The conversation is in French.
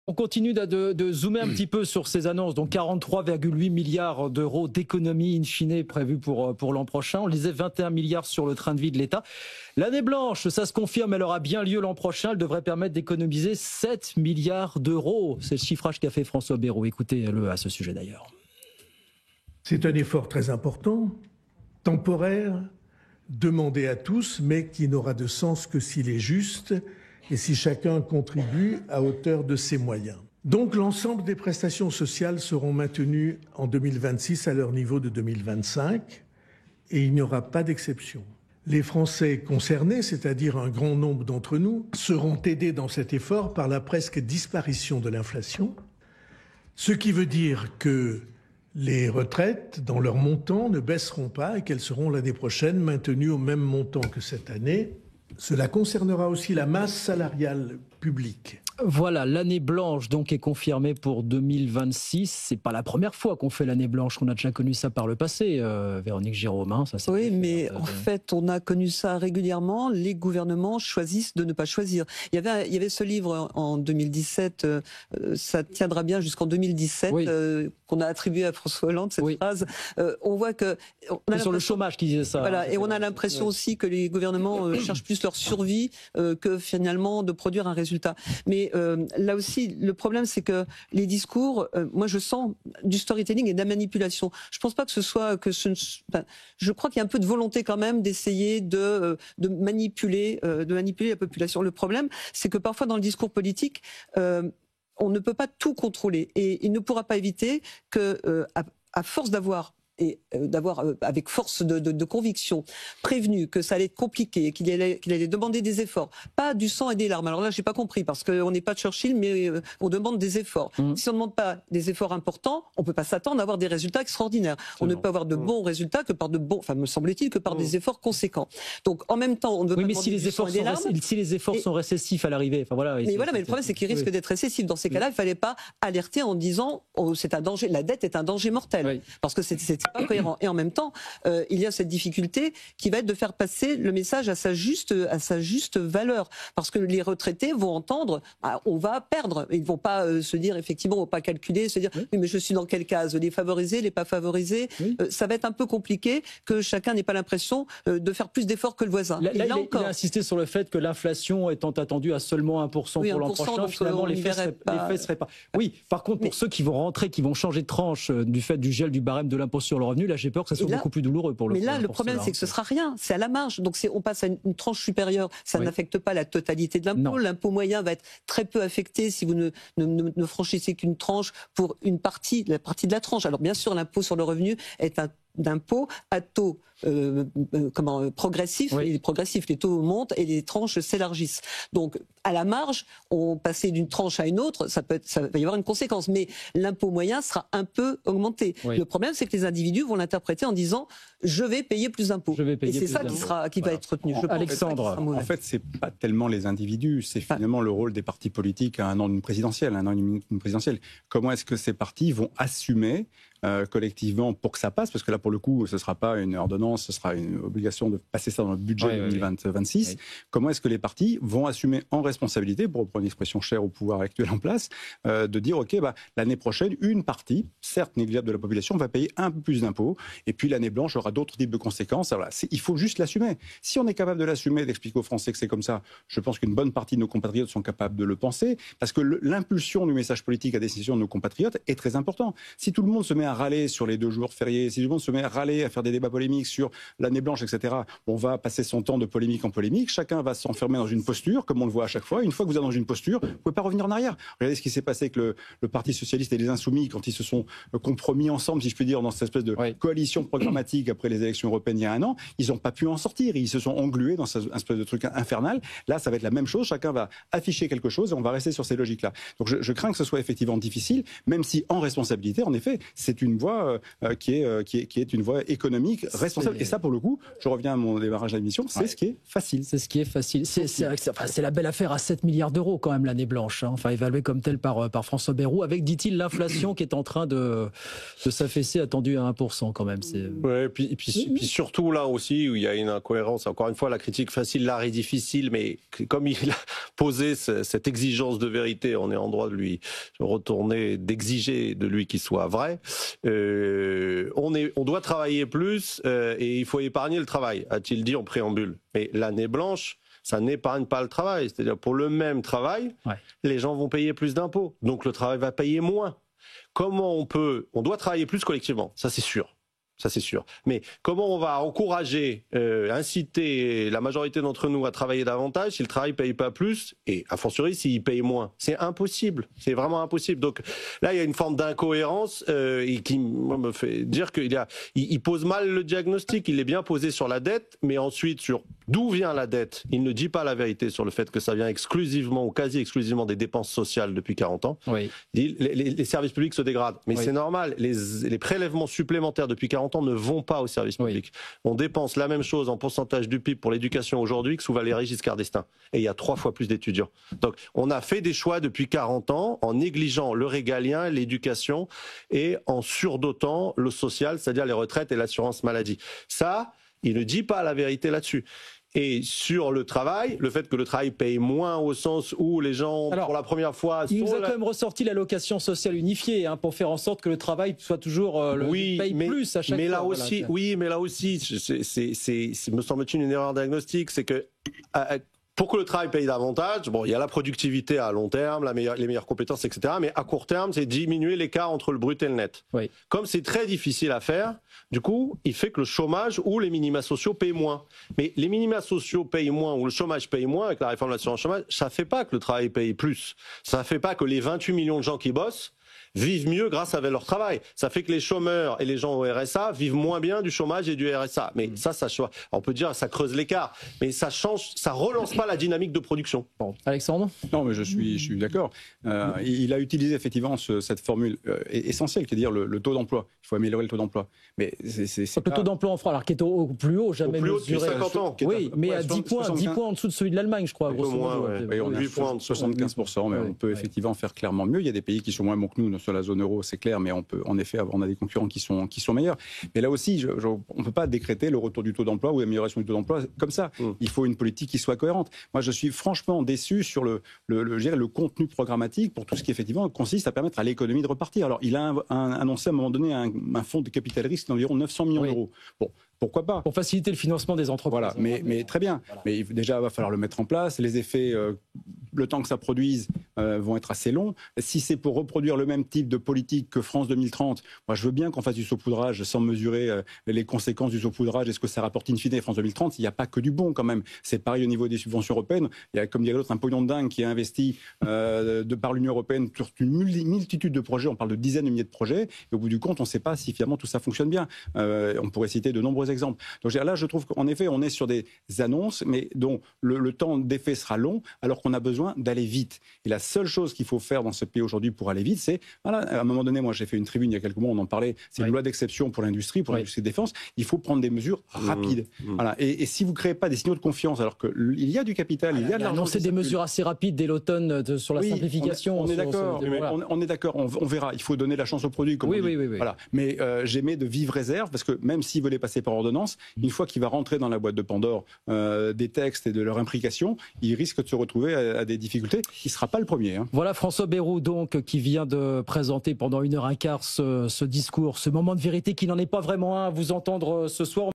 On continue de zoomer un petit peu sur ces annonces. Donc 43,8 milliards d'euros d'économies in fine prévues pour l'an prochain. On lisait 21 milliards sur le train de vie de l'État. L'année blanche, ça se confirme, elle aura bien lieu l'an prochain. Elle devrait permettre d'économiser 7 milliards d'euros. C'est le chiffrage qu'a fait François Bayrou. Écoutez-le à ce sujet d'ailleurs. C'est un effort très important, temporaire, demandé à tous, mais qui n'aura de sens que s'il est juste et si chacun contribue à hauteur de ses moyens. Donc l'ensemble des prestations sociales seront maintenues en 2026 à leur niveau de 2025 et il n'y aura pas d'exception. Les Français concernés, c'est-à-dire un grand nombre d'entre nous, seront aidés dans cet effort par la presque disparition de l'inflation, ce qui veut dire que les retraites, dans leur montant, ne baisseront pas et qu'elles seront l'année prochaine maintenues au même montant que cette année. Cela concernera aussi la masse salariale publique. Voilà, l'année blanche donc est confirmée pour 2026. C'est pas la première fois qu'on fait l'année blanche. On a déjà connu ça par le passé, Véronique Jérôme. Hein, ça, oui, mais en fait, on a connu ça régulièrement. Les gouvernements choisissent de ne pas choisir. Il y avait ce livre en 2017, ça tiendra bien jusqu'en 2017, oui. Qu'on a attribué à François Hollande, cette phrase. On voit que... C'est sur le chômage qui disait ça. Voilà, et on a l'impression aussi que les gouvernements cherchent plus leur survie que finalement de produire un résultat. Mais là aussi, le problème, c'est que les discours, moi je sens du storytelling et de la manipulation. Je pense pas que ce soit je crois qu'il y a un peu de volonté quand même d'essayer de manipuler la population. Le problème, c'est que parfois dans le discours politique, on ne peut pas tout contrôler et il ne pourra pas éviter que, à force d'avoir avec force de conviction prévenu que ça allait être compliqué, qu'il allait demander des efforts, pas du sang et des larmes. Alors là, j'ai pas compris parce qu'on n'est pas Churchill, mais on demande des efforts. Si on ne demande pas des efforts importants, on peut pas s'attendre à avoir des résultats extraordinaires. On ne peut avoir de bons résultats que par me semble-t-il, que par des efforts conséquents. Donc en même temps, on ne veut pas demander si les efforts sont récessifs à l'arrivée, enfin voilà. Mais le problème, c'est qu'ils risquent d'être récessifs. Dans ces cas-là, il fallait pas alerter en disant c'est un danger, la dette est un danger mortel, parce que c'est pas cohérent. Et en même temps, il y a cette difficulté qui va être de faire passer le message à sa juste valeur. Parce que les retraités vont entendre, on va perdre. Ils vont pas se dire, effectivement, on va pas calculer, se dire, oui, mais je suis dans quelle case? Les favorisés, les pas favorisés? Ça va être un peu compliqué que chacun n'ait pas l'impression de faire plus d'efforts que le voisin. Là, il a insisté sur le fait que l'inflation étant attendue à seulement 1% pour l'an prochain, finalement, l'effet serait pas... Oui, par contre, pour ceux qui vont rentrer, qui vont changer de tranche du fait du gel du barème de l'impôt sur le revenu, là, j'ai peur que ça soit beaucoup plus douloureux pour le Mais là, le problème, c'est que ce sera rien. C'est à la marge. Donc, on passe à une tranche supérieure. Ça n'affecte pas la totalité de l'impôt. L'impôt moyen va être très peu affecté si vous ne franchissez qu'une tranche pour la partie de la tranche. Alors, bien sûr, l'impôt sur le revenu est un d'impôt à taux progressif, et progressif, les taux montent et les tranches s'élargissent. Donc, à la marge, on passait d'une tranche à une autre, ça va y avoir une conséquence, mais l'impôt moyen sera un peu augmenté. Le problème, c'est que les individus vont l'interpréter en disant je vais payer plus d'impôts. Et c'est ça qui va être retenu. Alexandre, en fait, c'est pas tellement les individus, c'est finalement le rôle des partis politiques à un an d'une présidentielle, Comment est-ce que ces partis vont assumer collectivement pour que ça passe, parce que là pour le coup ce ne sera pas une ordonnance, ce sera une obligation de passer ça dans le budget 2026. Comment est-ce que les partis vont assumer en responsabilité, pour reprendre une expression chère au pouvoir actuel en place, de dire ok, l'année prochaine une partie, certes négligeable de la population, va payer un peu plus d'impôts, et puis l'année blanche aura d'autres types de conséquences. Alors, il faut juste l'assumer. Si on est capable de l'assumer, d'expliquer aux Français que c'est comme ça, je pense qu'une bonne partie de nos compatriotes sont capables de le penser, parce que l'impulsion du message politique à destination de nos compatriotes est très important. Si tout le monde se met à râler sur les 2 jours fériés, si tout le monde se met à râler, à faire des débats polémiques sur l'année blanche, etc., on va passer son temps de polémique en polémique, chacun va s'enfermer dans une posture, comme on le voit à chaque fois. Une fois que vous êtes dans une posture, vous ne pouvez pas revenir en arrière. Regardez ce qui s'est passé avec le Parti Socialiste et les Insoumis, quand ils se sont compromis ensemble, si je puis dire, dans cette espèce de coalition programmatique après les élections européennes il y a 1 an, ils n'ont pas pu en sortir, ils se sont englués dans cette espèce de truc infernal. Là, ça va être la même chose, chacun va afficher quelque chose et on va rester sur ces logiques-là. Donc je crains que ce soit effectivement difficile, même si en responsabilité, en effet, c'est c'est une voie qui est une voie économique responsable. Et ça, pour le coup, je reviens à mon démarrage de l'émission, c'est ce qui est facile. C'est ce qui est facile. C'est la belle affaire à 7 milliards d'euros quand même, l'année blanche, hein. Enfin, évaluée comme telle par François Bayrou, avec, dit-il, l'inflation qui est en train de s'affaisser, attendue à 1% quand même. Ouais, puis surtout là aussi où il y a une incohérence. Encore une fois, la critique facile, l'art est difficile, mais comme il a posé cette exigence de vérité, on est en droit de lui retourner, d'exiger de lui qu'il soit vrai. On doit travailler plus et il faut épargner le travail, a-t-il dit en préambule. Mais l'année blanche, ça n'épargne pas le travail. C'est-à-dire pour le même travail, les gens vont payer plus d'impôts, donc le travail va payer moins. Comment on doit travailler plus collectivement, ça c'est sûr. Ça c'est sûr. Mais comment on va encourager, inciter la majorité d'entre nous à travailler davantage si le travail paye pas plus et a fortiori s'il paye moins? C'est impossible. C'est vraiment impossible. Donc là il y a une forme d'incohérence et qui me fait dire qu'il pose mal le diagnostic. Il est bien posé sur la dette, mais ensuite sur d'où vient la dette. Il ne dit pas la vérité sur le fait que ça vient exclusivement ou quasi exclusivement des dépenses sociales depuis 40 ans. Oui. Les services publics se dégradent. Mais c'est normal. Les prélèvements supplémentaires depuis 40 ans ne vont pas aux services publics. On dépense la même chose en pourcentage du PIB pour l'éducation aujourd'hui que sous Valéry Giscard d'Estaing. Et il y a 3 fois plus d'étudiants. Donc on a fait des choix depuis 40 ans en négligeant le régalien, l'éducation et en surdotant le social, c'est-à-dire les retraites et l'assurance maladie. Ça, il ne dit pas la vérité là-dessus. Et sur le travail, le fait que le travail paye moins au sens où les gens, pour la première fois... Il nous a quand même ressorti l'allocation sociale unifiée pour faire en sorte que le travail soit toujours paye plus à chaque fois. Là aussi, oui, mais là aussi, c'est me semble-t-il une erreur diagnostique, c'est que... Pour que le travail paye davantage, bon, il y a la productivité à long terme, les meilleures compétences, etc. Mais à court terme, c'est diminuer l'écart entre le brut et le net. Oui. Comme c'est très difficile à faire, du coup, il fait que le chômage ou les minima sociaux payent moins. Mais les minima sociaux payent moins ou le chômage paye moins avec la réforme de l'assurance chômage, ça ne fait pas que le travail paye plus. Ça ne fait pas que les 28 millions de gens qui bossent vivent mieux grâce à leur travail. Ça fait que les chômeurs et les gens au RSA vivent moins bien du chômage et du RSA. Mais ça on peut dire, ça creuse l'écart. Mais ça change, ça relance pas la dynamique de production. Bon. Alexandre ? Non, mais je suis d'accord. Il a utilisé effectivement cette formule essentielle, qui est dire le taux d'emploi. Il faut améliorer le taux d'emploi. Mais le taux d'emploi en France, alors qui est au plus haut, jamais mesuré. 50 ans. Oui, mais à 10 points en dessous de celui de l'Allemagne, je crois. Grosso modo. On a 8 points, 75%, mais on peut effectivement faire clairement mieux. Il y a des pays qui sont moins bons que nous sur la zone euro, c'est clair, mais on peut en effet on a des concurrents qui sont meilleurs. Mais là aussi, on ne peut pas décréter le retour du taux d'emploi ou l'amélioration du taux d'emploi comme ça. Il faut une politique qui soit cohérente. Moi, je suis franchement déçu sur le contenu programmatique pour tout ce qui effectivement consiste à permettre à l'économie de repartir. Alors, il a annoncé à un moment donné un fonds de capital risque d'environ 900 millions d'euros. Bon. Pourquoi pas ? Pour faciliter le financement des entreprises. Voilà, mais très bien. Voilà. Mais déjà, il va falloir le mettre en place. Les effets, le temps que ça produise, vont être assez longs. Si c'est pour reproduire le même type de politique que France 2030, moi je veux bien qu'on fasse du saupoudrage sans mesurer les conséquences du saupoudrage et ce que ça rapporte in fine. France 2030, il n'y a pas que du bon quand même. C'est pareil au niveau des subventions européennes. Il y a, comme dirait l'autre, un pognon de dingue qui est investi par l'Union européenne sur une multitude de projets. On parle de dizaines de milliers de projets. Et au bout du compte, on ne sait pas si finalement tout ça fonctionne bien. On pourrait citer de nombreux exemples. Donc là, je trouve qu'en effet, on est sur des annonces, mais dont le temps d'effet sera long, alors qu'on a besoin d'aller vite. Et la seule chose qu'il faut faire dans ce pays aujourd'hui pour aller vite, c'est, voilà, à un moment donné, moi j'ai fait une tribune il y a quelques mois, on en parlait, c'est une loi d'exception pour l'industrie de défense. Il faut prendre des mesures rapides. Voilà. Et si vous ne créez pas des signaux de confiance, alors qu'il y a du capital, il y a de l'argent. Annoncer des mesures assez rapides dès l'automne sur la simplification. On est d'accord. On est d'accord. On verra. Il faut donner la chance au produit. Comme on dit. Voilà. Mais j'émets de vives réserves parce que même s'il veut les passer par ordonnance, une fois qu'il va rentrer dans la boîte de Pandore des textes et de leur implication, il risque de se retrouver à des difficultés. Il ne sera pas le premier. Hein. Voilà François Bayrou donc qui vient de présenter pendant 1h15 ce discours, ce moment de vérité qui n'en est pas vraiment un à vous entendre ce soir.